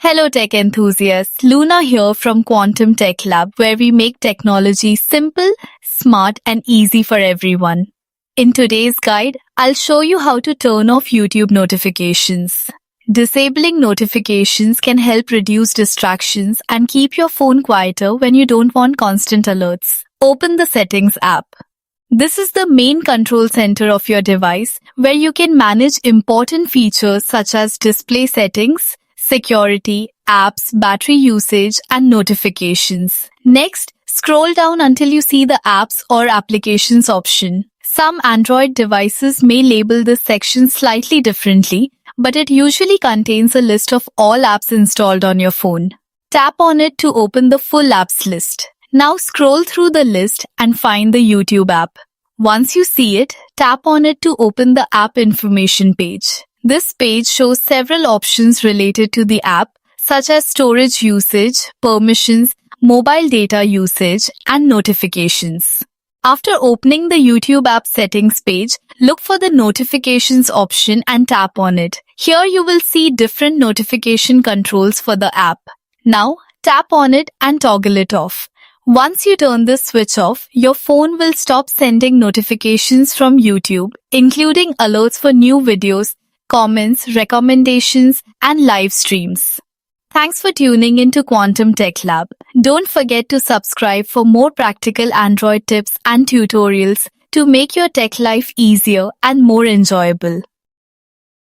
Hello tech enthusiasts, Luna here from Quantum Tech Lab, where we make technology simple, smart and easy for everyone. In today's guide, I'll show you how to turn off YouTube notifications. Disabling notifications can help reduce distractions and keep your phone quieter when you don't want constant alerts. Open the Settings app. This is the main control center of your device, where you can manage important features such as display settings, security, apps, battery usage, and notifications. Next, scroll down until you see the Apps or Applications option. Some Android devices may label this section slightly differently, but it usually contains a list of all apps installed on your phone. Tap on it to open the full apps list. Now scroll through the list and find the YouTube app. Once you see it, tap on it to open the app information page. This page shows several options related to the app, such as storage usage, permissions, mobile data usage, and notifications. After opening the YouTube app settings page, look for the notifications option and tap on it. Here you will see different notification controls for the app. Now, tap on it and toggle it off. Once you turn this switch off, your phone will stop sending notifications from YouTube, including alerts for new videos, comments, recommendations, and live streams. Thanks for tuning into Quantum Tech Lab. Don't forget to subscribe for more practical Android tips and tutorials to make your tech life easier and more enjoyable.